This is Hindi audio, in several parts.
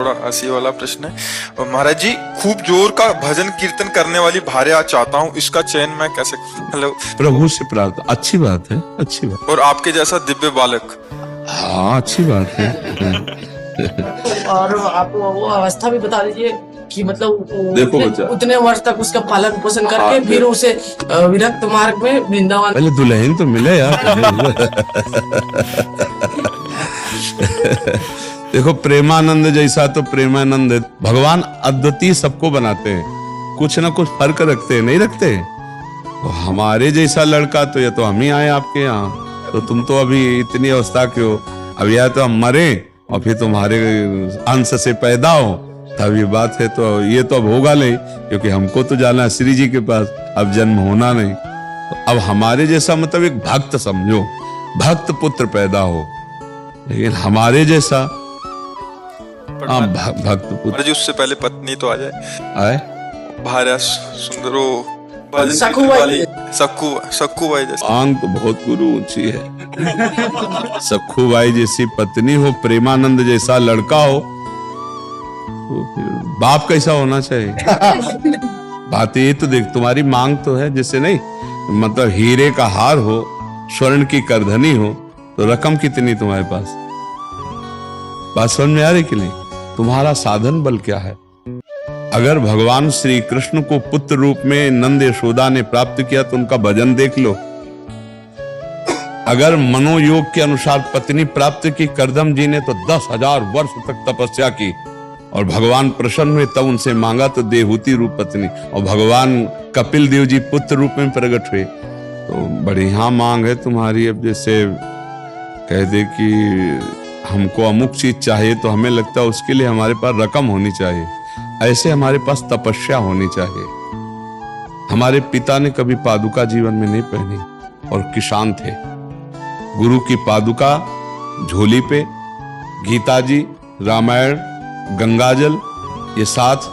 थोड़ा हंसी वाला प्रश्न है महाराज जी। खूब जोर का भजन कीर्तन करने वाली भार्या चाहता हूँ, इसका चयन मैं कैसे? हेलो, प्रभु से प्रार्थना, अच्छी बात है, अच्छी बात। और आपके जैसा दिव्य बालक। हाँ, अच्छी बात है। और आप वो अवस्था भी बता दीजिए कि मतलब देखो बच्चा, उतने वर्ष तक उसका पालन पोषण करके फिर उसे विरक्त मार्ग में वृंदावन। पहले दुल्हन तो मिले यार। देखो, प्रेमानंद जैसा तो प्रेमानंद है। भगवान अद्वितीय सबको बनाते हैं, कुछ ना कुछ फर्क रखते हैं, नहीं रखते? तो हमारे जैसा लड़का तो या तो हम ही आए आपके यहाँ, तो तुम तो अभी इतनी अवस्था के हो। अब या तो हम मरे और फिर तुम्हारे अंश से पैदा हो, तब ये बात है। तो ये तो अब होगा नहीं, क्योंकि हमको तो जाना है श्री जी के पास, अब जन्म होना नहीं। तो अब हमारे जैसा मतलब एक भक्त समझो, भक्त पुत्र पैदा हो, लेकिन हमारे जैसा भक्त पुत्र जी उससे पहले पत्नी तो आ जाए, आए भार्या सुंदरो सक्कू भाई जैसे। आंग तो बहुत गुरु ऊंची है। सक्खू बाई जैसी पत्नी हो, प्रेमानंद जैसा लड़का हो, तो फिर बाप कैसा होना चाहिए? बात ये तो देख, तुम्हारी मांग तो है जैसे, नहीं मतलब हीरे का हार हो, स्वर्ण की करधनी हो, तो रकम कितनी तुम्हारे पास? बात समझ में आ रही कि नहीं? तुम्हारा साधन बल क्या है? अगर भगवान श्री कृष्ण को पुत्र रूप में नंद यशोदा ने प्राप्त किया तो उनका भजन देख लो। अगर मनोयोग के अनुसार पत्नी प्राप्त की करदम जी ने, तो 10,000 वर्ष तक तपस्या की और भगवान प्रसन्न हुए, तब उनसे मांगा तो देहूती रूप पत्नी, और भगवान कपिल देव जी पुत्र रूप में प्रकट हुए। तो बढ़िया मांग है तुम्हारी। अब जैसे कह दे कि हमको अमुक चीज चाहिए, तो हमें लगता है उसके लिए हमारे पास रकम होनी चाहिए, ऐसे हमारे पास तपस्या होनी चाहिए। हमारे पिता ने कभी पादुका जीवन में नहीं पहनी और किसान थे। गुरु की पादुका झोली पे, गीता जी, रामायण, गंगाजल, ये साथ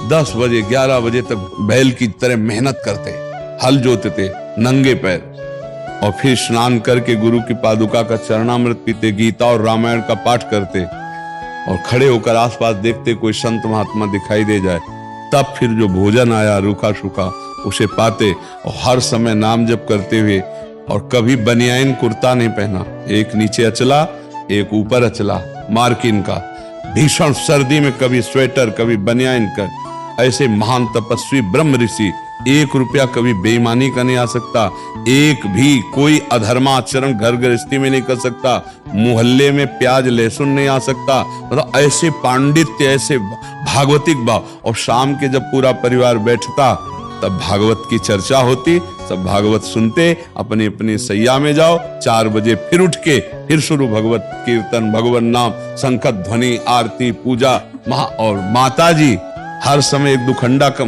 10 बजे 11 बजे तक बैल की तरह मेहनत करते, हल जोतते नंगे पैर, और फिर स्नान करके गुरु की पादुका का चरणामृत पीते, गीता और रामायण का पाठ करते, और खड़े होकर आसपास देखते कोई संत महात्मा दिखाई दे जाए, तब फिर जो भोजन आया रूखा सूखा उसे पाते, और हर समय नाम जप करते हुए। और कभी बनियाइन कुर्ता नहीं पहना, एक नीचे अचला एक ऊपर अचला मार्किन का। भीषण सर्दी में कभी स्वेटर कभी बनियाइन कर। ऐसे महान तपस्वी ब्रह्म ऋषि, 1 रुपया कभी बेईमानी का नहीं आ सकता, एक भी कोई अधर्माचरण घर गृहस्थी में नहीं कर सकता, मोहल्ले में प्याज लहसुन नहीं आ सकता। मतलब ऐसे पांडित्य, ऐसे भागवतिक भाव। और शाम के जब पूरा परिवार बैठता तब भागवत की चर्चा होती, सब भागवत सुनते, अपनी अपनी सैया में जाओ, 4 बजे फिर उठ के फिर शुरू भगवत कीर्तन, भगवत नाम, शंख ध्वनि, आरती, पूजा। और माता जी हर समय एक 2 खंडा का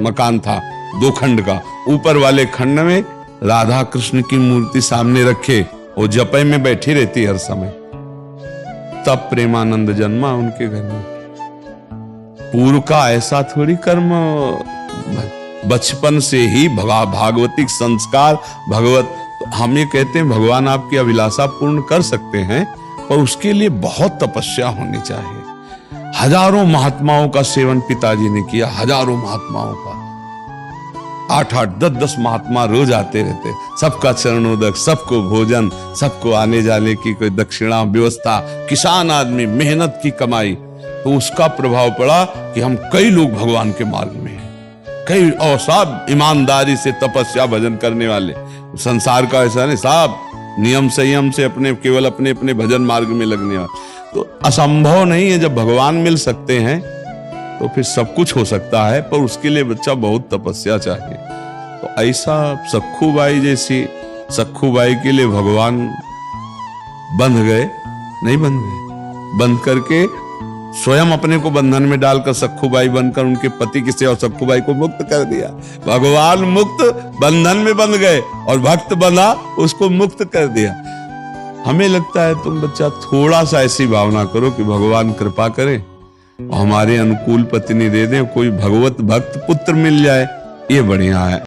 मकान था, 2 खंड का। ऊपर वाले खंड में राधा कृष्ण की मूर्ति सामने रखे, वो जपय में बैठी रहती हर समय। तब प्रेमानंद जन्मा उनके घर में। पूर्व का ऐसा थोड़ी कर्म, बचपन से ही भागवतिक संस्कार, भगवत। हम ये कहते हैं भगवान आपकी अभिलाषा पूर्ण कर सकते हैं, पर उसके लिए बहुत तपस्या होनी चाहिए। हजारों महात्माओं का सेवन पिताजी ने किया, हजारों महात्माओं का। 8-8, 10-10 महात्मा रोज आते रहते, सबका चरणोदक, सबको भोजन, सबको आने जाने की कोई दक्षिणा व्यवस्था। किसान आदमी, मेहनत की कमाई, तो उसका प्रभाव पड़ा कि हम कई लोग भगवान के मार्ग में हैं, कई, और सब ईमानदारी से तपस्या भजन करने वाले। संसार का ऐसा नहीं, साहब नियम संयम से केवल अपने अपने भजन मार्ग में लगने वाले। तो असंभव नहीं है, जब भगवान मिल सकते हैं तो फिर सब कुछ हो सकता है, पर उसके लिए बच्चा बहुत तपस्या चाहिए। तो ऐसा सक्खू बाई जैसी, सक्खू बाई के लिए भगवान बंध गए, नहीं बंध गए, बंध करके स्वयं अपने को बंधन में डालकर सक्खू बाई बनकर उनके पति की सेवा, सक्खू बाई को मुक्त कर दिया। भगवान मुक्त बंधन में बंध गए और भक्त बना उसको मुक्त कर दिया। हमें लगता है तुम बच्चा थोड़ा सा ऐसी भावना करो कि भगवान कृपा करें और हमारे अनुकूल पत्नी दे दें, कोई भगवत भक्त पुत्र मिल जाए, ये बढ़िया है।